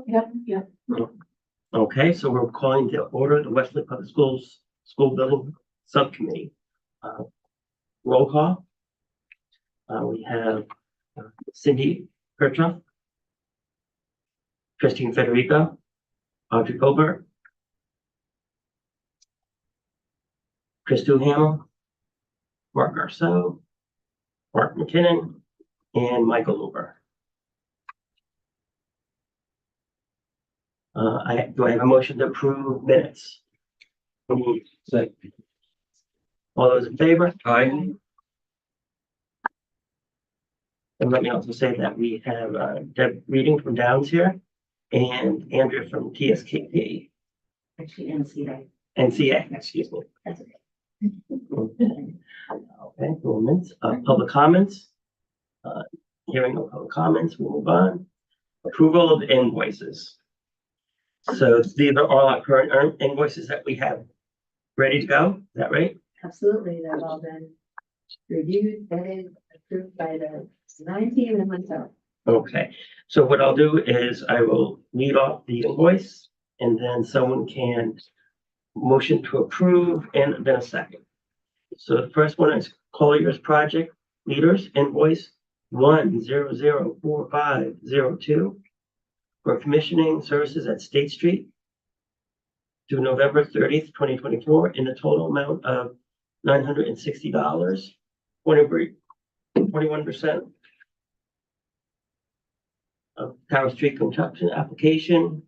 Yep. Okay, so we're calling to order the Westerly Public Schools School Building Subcommittee. Roll call. We have Cindy Kirchhoff, Christine Federico, Audrey Colbert, Chris Duhamel, Mark Garceau, Mark McKinnon, and Michael Luber. Do I have a motion to approve minutes? Second. All those in favor? Aye. And let me also say that we have Deb Reading from Downs here and Andrea from TSKP. Actually, NCA, excuse me. That's okay. Okay, 4 minutes. Public comments. Hearing no public comments, we'll move on. Approval of invoices. So these are all our current invoices that we have ready to go. Is that right? Absolutely, they've all been reviewed, vetted, approved by the design team and myself. Okay, so what I'll do is I will read off the invoice and then someone can motion to approve and then a second. So the first one is Collier's Project Leaders invoice 1004502 for commissioning services at State Street through November 30th, 2024 in a total amount of $960, 21% of Tower Street construction application.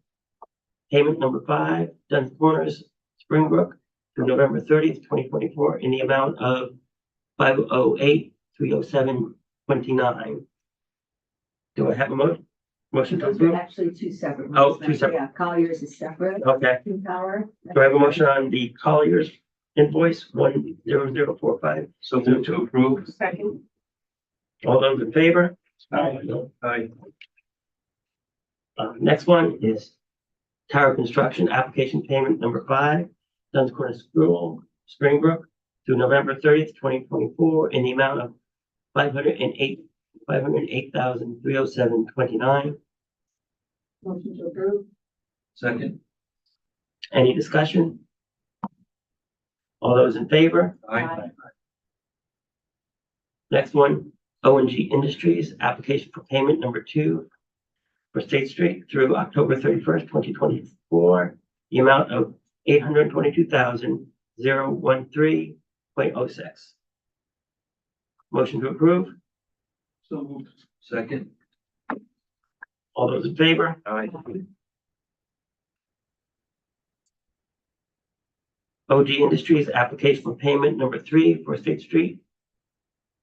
Payment number 5, Duns Corners, Springbrook, through November 30th, 2024, in the amount of $508,307.29. Do I have a motion to Those are approve? actually two separate. Oh, ones. two separate. Yeah, Collier's is separate. Okay. Team Power. Do I have a motion on the Collier's invoice 10045? So move to approve. Second. All those in favor? Aye. Next one is Tower Construction application payment number 5, Duns Corners School, Springbrook, through November 30th, 2024, in the amount of $508,307.29. Motion to approve. Second. Any discussion? All those in favor? Aye. Next one, O&G Industries application for payment number 2 for State Street through October 31st, 2024, the amount of $822,013.06. Motion to approve. So moved. Second. All those in favor? Aye. OG Industries application for payment number 3 for State Street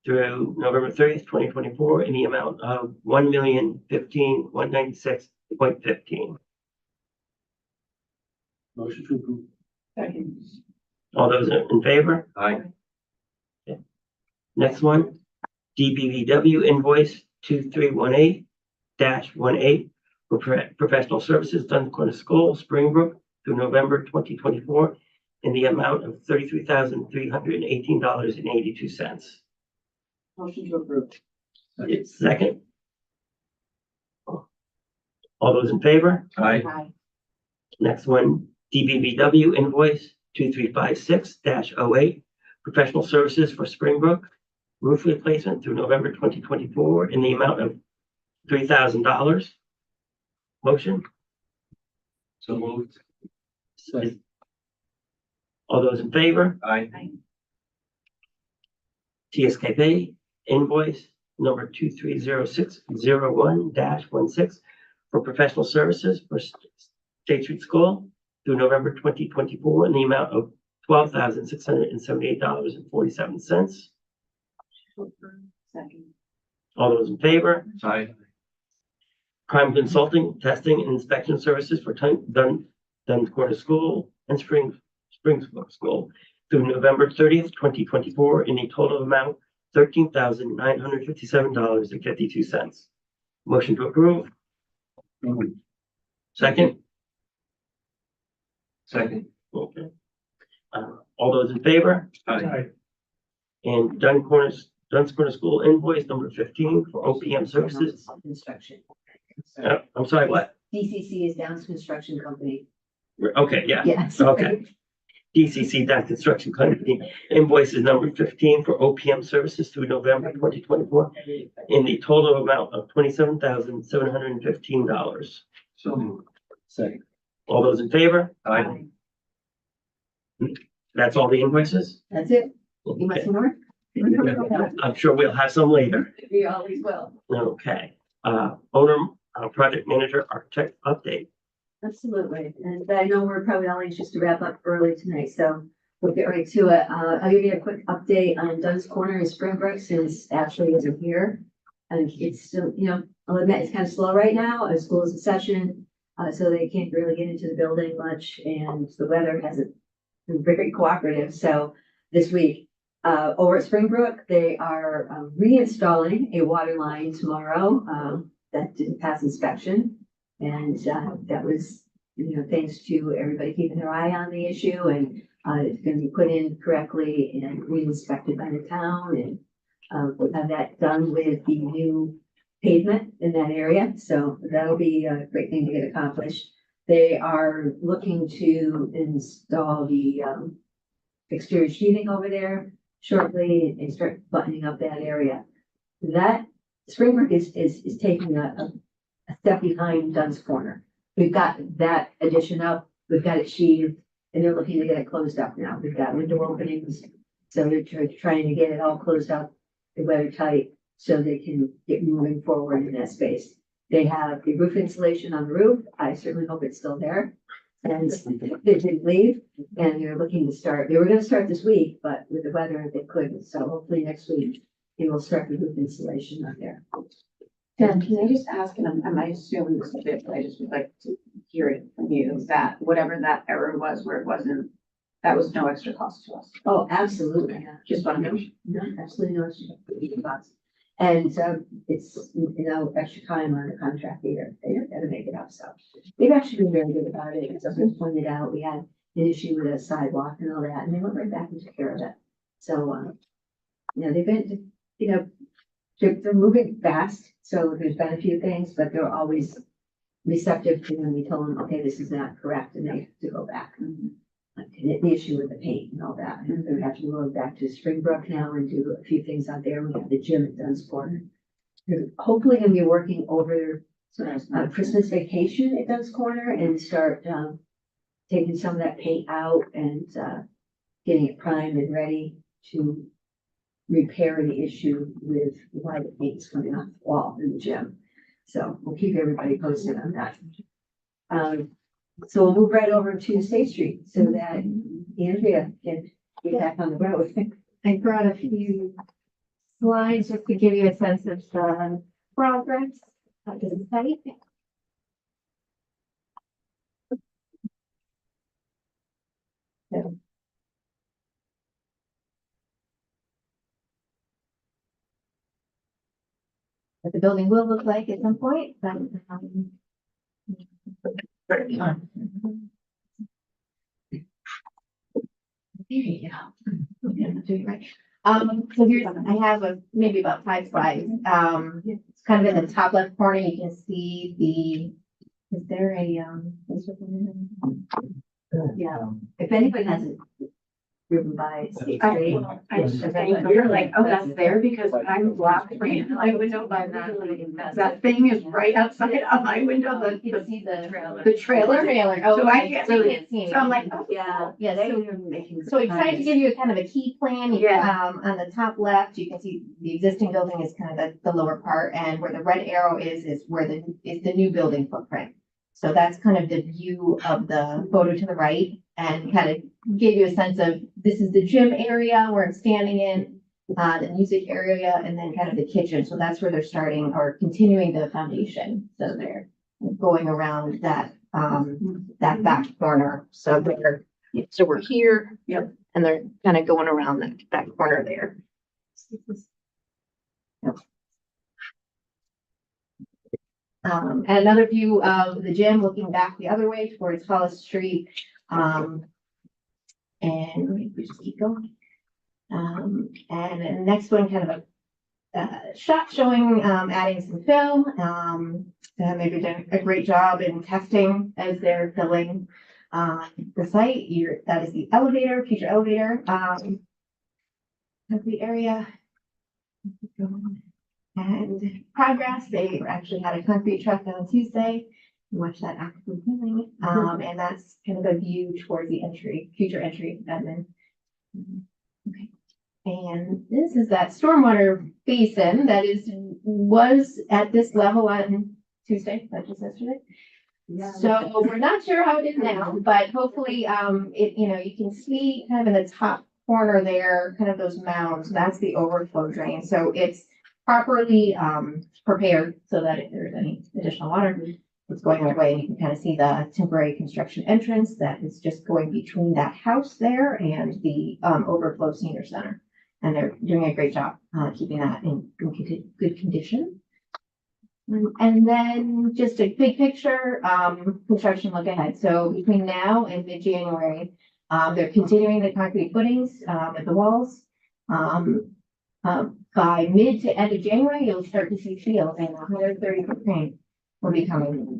through November 30th, 2024, in the amount of $1,015,196.15. Motion to approve. Second. All those in favor? Aye. Next one, DBVW invoice 2318-18 for professional services done for the school, Springbrook, through November 2024, in the amount of $33,318.82. Motion to approve. Second. All those in favor? Aye. Next one, DBVW invoice 2356-08, professional services for Springbrook, roof replacement through November 2024 in the amount of $3,000. Motion? So moved. Second. All those in favor? Aye. TSKP invoice number 230601-16 for professional services for State Street School through November 2024 in the amount of $12,678.47. Second. All those in favor? Aye. Crime consulting, testing, and inspection services for Duns Corners School and Springbrook School through November 30th, 2024, in a total amount $13,957.52. Motion to approve. Second. Second. Okay. All those in favor? Aye. And Duns Corners School invoice number 15 for OPM services. Instruction. I'm sorry, what? DCC is Downs Construction Company. Okay, yeah. Yes. Okay. DCC, that construction company, invoice is number 15 for OPM services through November 2024 in the total amount of $27,715. So moved. Second. All those in favor? Aye. That's all the invoices? That's it. You want Okay. some more? I'm sure we'll have some later. We always will. Okay. Owner, project manager, architect update. Absolutely. And I know we're probably all anxious to wrap up early tonight, so we'll get right to it. I'll give you a quick update on Dunn's Corner in Springbrook since Ashley isn't here. And it's still, I'll admit it's kind of slow right now. School is in session, so they can't really get into the building much and the weather hasn't been very cooperative. So this week, over at Springbrook, they are reinstalling a water line tomorrow that didn't pass inspection. And that was, thanks to everybody keeping their eye on the issue and it's going to be put in correctly and re-inspected by the town and we'll have that done with the new pavement in that area. So that'll be a great thing to get accomplished. They are looking to install the exterior sheathing over there shortly and start buttoning up that area. That Springbrook is taking a step behind Dunn's Corner. We've got that addition up, we've got it sheathed, and they're looking to get it closed up now. We've got window openings, so they're trying to get it all closed up, weather tight, so they can get moving forward in that space. They have the roof insulation on the roof. I certainly hope it's still there. And they didn't leave, and they're looking to start. They were going to start this week, but with the weather, they couldn't. So hopefully next week, they will start the roof insulation up there. Jen, can I just ask, and I might assume this a bit, but I just would like to hear it from you, that whatever that error was where it wasn't, that was no extra cost to us. Oh, absolutely. Yeah. Just want to know. No, absolutely no extra cost. And it's, extra time on the contract either. They've got to make it up. So they've actually been very good about it. As I pointed out, we had an issue with a sidewalk and all that, and they went right back and took care of it. So, they've been, they're moving fast. So there's been a few things, but they're always receptive to when we tell them, okay, this is not correct, and they have to go back. Like the issue with the paint and all that. And they're actually going back to Springbrook now and do a few things out there. We have the gym at Dunn's Corner. They're hopefully going to be working over Christmas vacation at Dunn's Corner and start taking some of that paint out and getting it primed and ready to repair the issue with why the paint's coming off the wall in the gym. So we'll keep everybody posted on that. So we'll move right over to State Street so that Andrea can get back on the road. I brought a few slides just to give you a sense of the progress of the site. So. What the building will look like at some point, but there you go. Yeah, I'm doing it right. So here's, I have maybe about 5 slides. It's kind of in the top left corner, you can see is there a, Yeah, if anybody hasn't driven by State I Street. just think you're like, oh, that's there because I'm blocked right my window by that thing is right outside of my window, You can see the trailer. the trailer. trailer. Oh, So I okay. can't So you really- can't see it. So I'm like, oh, Yeah, Yeah, they so- were making. So we tried to give you a kind of a key plan. Yeah. On the top left, you can see the existing building is kind of the lower part, and where the red arrow is where is the new building footprint. So that's kind of the view of the photo to the right, and kind of gave you a sense of, this is the gym area where I'm standing in, the music area, and then kind of the kitchen. So that's where they're starting or continuing the foundation. So they're going around that back corner. So we're here. Yep. And they're kind of going around that corner there. And another view of the gym looking back the other way towards Hollis Street. And we just keep going. And then the next one, kind of shot showing, adding some fill. And they've done a great job in testing as they're filling, the site. That is the elevator, future elevator, of the area. And progress, they actually had a concrete truck on Tuesday. Watch that actively filling, and that's kind of a view towards the entry, future entry, admin. Okay. And this is that stormwater basin that was at this level on Tuesday, that was yesterday. Yeah. So we're not sure how it is now, but hopefully, you can see kind of in the top corner there, kind of those mounds, that's the overflow drain. So it's properly, prepared so that if there's any additional water, it's going away. And you can kind of see the temporary construction entrance that is just going between that house there and the, overflow senior center. And they're doing a great job, keeping that in good condition. And then just a big picture, construction look ahead. So between now and mid-January, they're continuing the concrete footings, at the walls. By mid to end of January, you'll start to see steel and 130-foot crane will be coming.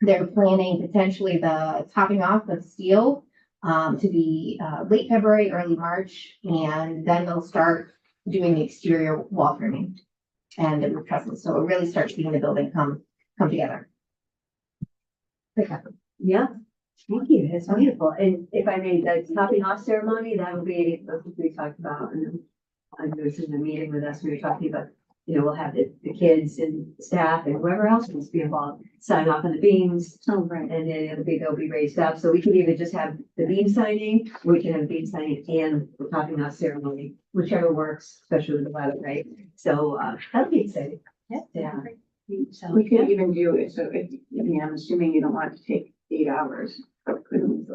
They're planning potentially the topping off of steel, to be, late February, early March, and then they'll start doing the exterior wall framing and the roof trusses. So we'll really start seeing the building come together. Yeah, thank you. That's wonderful. And if I may, the topping off ceremony, that will be, what we talked about. And I was in the meeting with us, we were talking about, we'll have the kids and staff and whoever else wants to be involved, sign off on the beams. Oh, right. And then they'll be raised up. So we can either just have the beam signing, or we can have the beam signing and the topping off ceremony, whichever works, especially with the weather, right? So, that'll be exciting. Yeah. So, We could even do it, so I'm assuming you don't want it to take 8 hours, but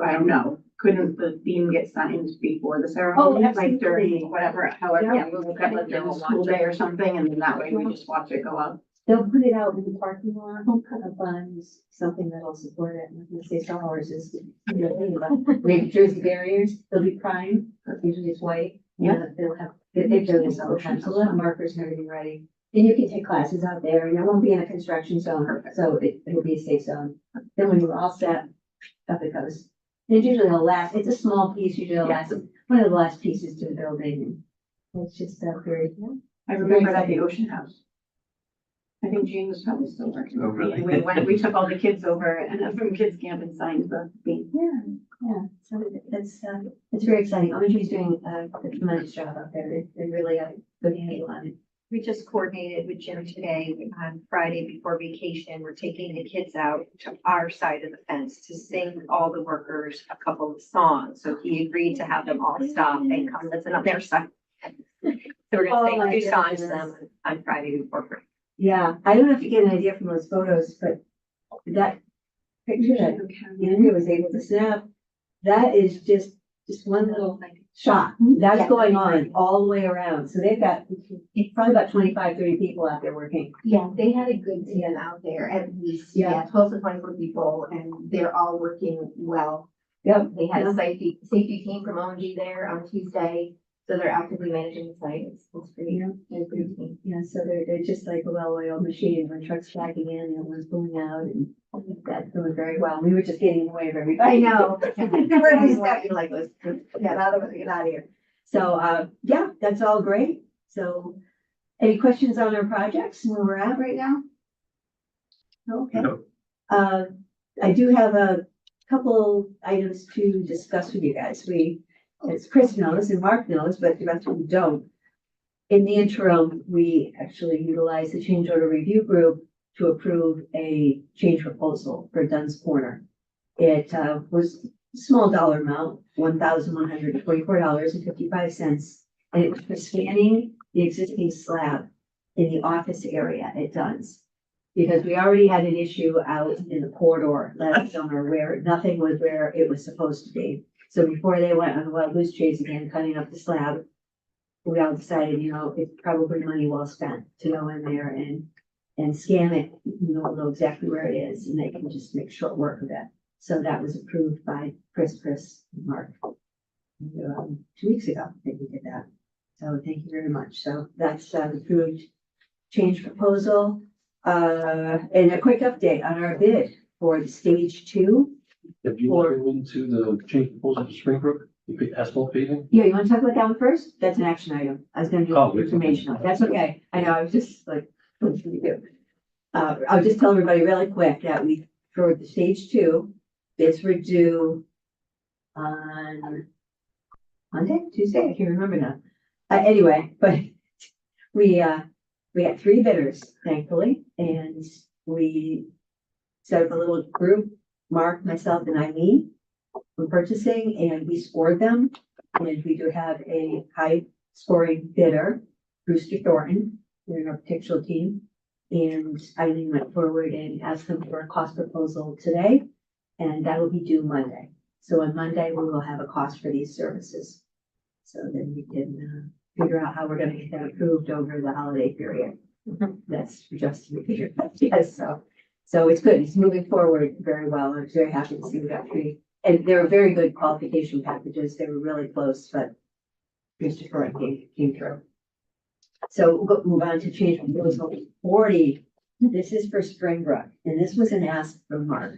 I don't know, couldn't the beam get signed before the ceremony? Like during whatever, however, Yeah. we'll look at like during the school day or something, and then that way we just watch it go up. they'll put it out in the parking lot, of funds, something that'll support it. I'm not gonna say Star Wars is, we have Jersey barriers, they'll be primed, usually it's white. Yeah. They'll have, they've done this all the time, so we'll have markers and everything ready. And you can take classes out there, and it won't be in a construction zone, so it'll be a safe zone. Then when you're all set, up it goes. And it's usually the last, it's a small piece, usually the last, one of the last pieces to the building. It's just very, I remember at the Ocean House. I think Jean was probably still working. Oh, really? We took all the kids over and from kids camp and signed the beam. yeah, so it's very exciting. OMG's doing a tremendous job out there. They really have good handle on it. We just coordinated with Jim today on Friday before vacation. We're taking the kids out to our side of the fence to sing all the workers a couple of songs. So he agreed to have them all stop and come listen on their side. So we're Oh, gonna my sing 2 songs to goodness. them on Friday before break. Yeah, I don't know if you get an idea from those photos, but that picture that Andrea was able to snap, that is just one little shot. That's Yeah. going on all the way around. So they've got probably about 25, 30 people out there working. Yeah, they had a good team out there, at least, Yeah. 12 to 24 people, and they're all working well. Yep. They had Yeah. a safety team from ONG there on Tuesday, so they're actively managing the site. It's pretty, Yeah. it's pretty team. Yeah, so they're just like a well-oiled machine. When trucks backing in, the other one's pulling out, and that's doing very well. We were just getting in the way of everybody. I know. We're just stepping like this. Get out of here. So, yeah, that's all great. So, any questions on our projects where we're at right now? Okay. No. I do have a couple items to discuss with you guys. As Chris knows and Mark knows, but the rest of you don't. In the interim, we actually utilized the change order review group to approve a change proposal for Dunn's Corner. It was a small dollar amount, $1,144.55, and it was for scanning the existing slab in the office area at Dunn's. Because we already had an issue out in the corridor last summer where nothing was where it was supposed to be. So before they went on the wild goose chase again, cutting up the slab, we all decided, it's probably money well spent to go in there and scan it, know exactly where it is, and they can just make short work of it. So that was approved by Chris, and Mark. 2 weeks ago, I think we did that. So thank you very much. So that's approved change proposal. And a quick update on our bid for the stage 2. If you want to go into the change proposal for Springbrook, you pick asphalt paving. Yeah, you want to talk about that one first? That's an action item. I was gonna do Oh, informational. That's okay. I know, I was just like, what should we do? I'll just tell everybody really quick that for the stage 2, bids were due on Monday, Tuesday, I can't remember now. Anyway, but we had 3 bidders, thankfully, and we set up a little group, Mark, myself, and Eileen, for purchasing, and we scored them. And we do have a high scoring bidder, Brewster Thornton, in our architectural team. And Eileen went forward and asked them for a cost proposal today, and that will be due Monday. So on Monday, we will have a cost for these services. So then we can figure out how we're gonna get that approved over the holiday period. That's just to figure out. Yes, so it's good. It's moving forward very well. I'm very happy to see we got 3. And they were very good qualification packages. They were really close, but Mr. Curran came through. So we'll move on to change proposal 40. This is for Springbrook, and this was an ask from Mark.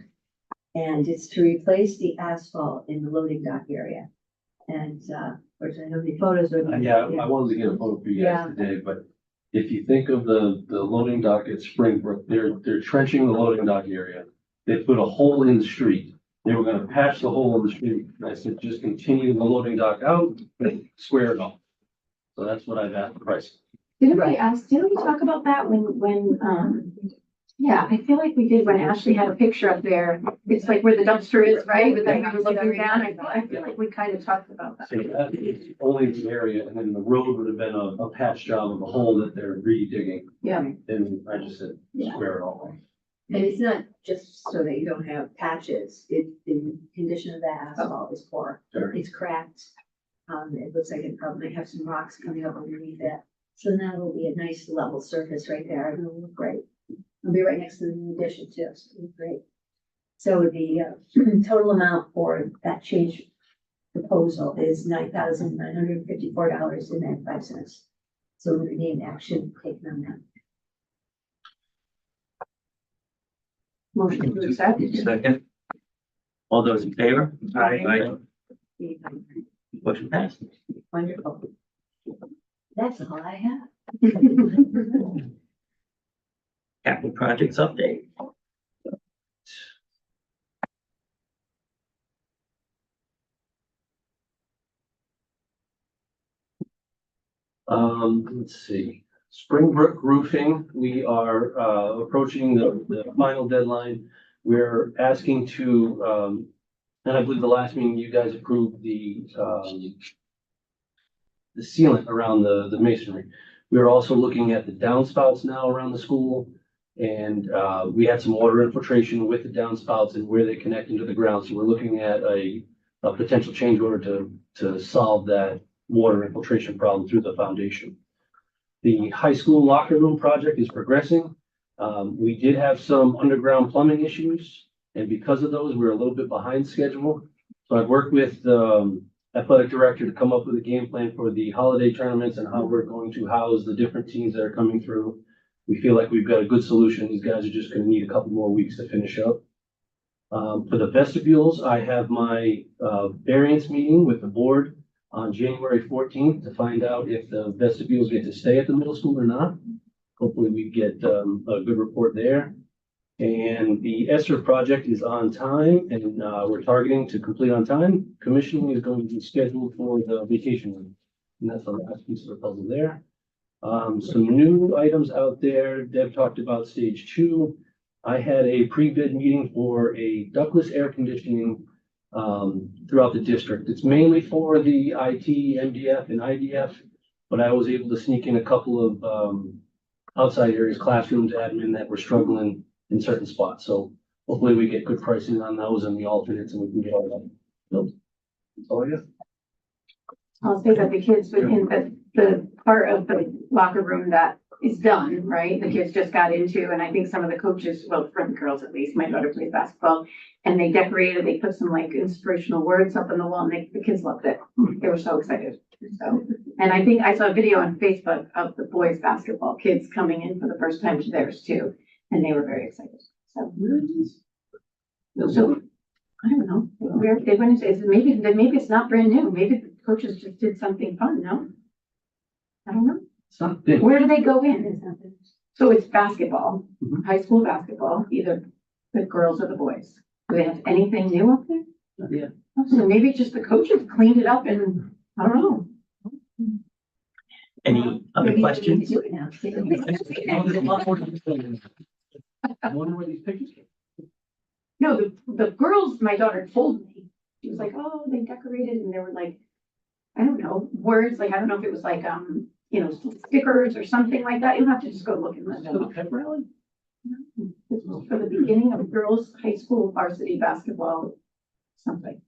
And it's to replace the asphalt in the loading dock area. And, of course, I know the photos are. Yeah, I wanted to get a photo for you guys today, but if you think of the loading dock at Springbrook, they're trenching the loading dock area. They put a hole in the street. They were gonna patch the hole in the street. And I said, just continue the loading dock out, square it off. So that's what I've asked the price. Didn't we talk about that yeah, I feel like we did when Ashley had a picture up there. It's like where the dumpster is, right? With that, looking down, I feel like we kind of talked about that. So that is only the area, and then the road would have been a patch job of the hole that they're redigging. Yeah. And I just said, square it all. And it's not just so that you don't have patches. The condition of the asphalt is poor. Sure. It's cracked. It looks like it probably have some rocks coming up underneath it. So now it'll be a nice level surface right there, and it'll look great. It'll be right next to the new addition too, so it'll look great. So the total amount for that change proposal is $9,954.95. So we need action taken on that. Motion to accept. Second. All those in favor? Aye. Motion passed. Wonderful. That's all I have. Capital projects update. Let's see, Springbrook roofing, we are, approaching the final deadline. We're asking to, and I believe the last meeting you guys approved the sealant around the masonry. We're also looking at the downspouts now around the school. And, we had some water infiltration with the downspouts and where they connect into the ground. So we're looking at a potential change order to solve that water infiltration problem through the foundation. The high school locker room project is progressing. We did have some underground plumbing issues, and because of those, we're a little bit behind schedule. So I've worked with the athletic director to come up with a game plan for the holiday tournaments and how we're going to house the different teams that are coming through. We feel like we've got a good solution. These guys are just gonna need a couple more weeks to finish up. For the vestibules, I have my variance meeting with the board on January 14th to find out if the vestibules get to stay at the middle school or not. Hopefully we get a good report there. And the ESSER project is on time, and we're targeting to complete on time. Commissioning is going to be scheduled for the vacation week. And that's the last piece of the puzzle there. Some new items out there. Deb talked about stage 2. I had a pre-bid meeting for a ductless air conditioning throughout the district. It's mainly for the IT, MDF, and IDF, but I was able to sneak in a couple of outside areas, classrooms, admin that were struggling in certain spots. So hopefully we get good pricing on those and the alternates, and we can get all that built. That's all I got. I'll say that the kids within the part of the locker room that is done, right? The kids just got into, and I think some of the coaches, well, for the girls at least, my daughter plays basketball, and they decorated, they put some like inspirational words up on the wall, and the kids loved it. They were so excited. So And I think I saw a video on Facebook of the boys' basketball kids coming in for the first time to theirs too, and they were very excited. So, so I don't know, where they went into, maybe it's not brand new. Maybe the coaches just did something fun, no? I don't know. It's not big. Where do they go in? Something. So it's basketball, Mhm. high school basketball, either the girls or the boys. Do they have anything new up there? Yeah. So maybe just the coaches cleaned it up and, I don't know. Any other Maybe we questions? need to do it now. I wonder where these pictures came. No, the girls, my daughter told me, she was like, oh, they decorated and they were like, I don't know, words, like, I don't know if it was like, stickers or something like that. You'll have to just go look and For the pep rally? This was for the beginning of girls' high school varsity basketball, something.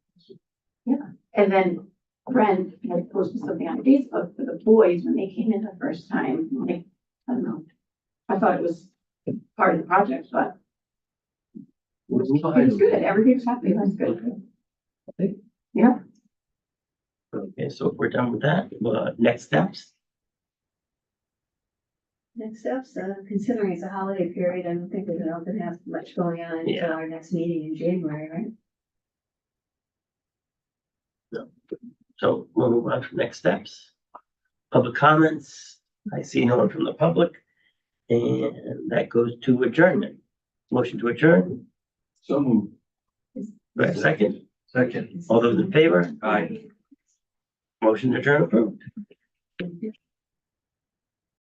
Yeah, and then Brent had posted something on Facebook for the boys when they came in the first time, like, I don't know. I thought it was part of the project, but it was good, everybody was happy, that's good. Yeah, Okay, so if we're done with that, next steps. Next steps, considering it's a holiday period, I don't think we're gonna have much going on until Yeah. our next meeting in January, right? So we'll move on to next steps. Public comments. I see no one from the public. And that goes to adjournment. Motion to adjourn. So moved. Do I have a second? Second. All those in favor? Aye. Motion to adjourn approved.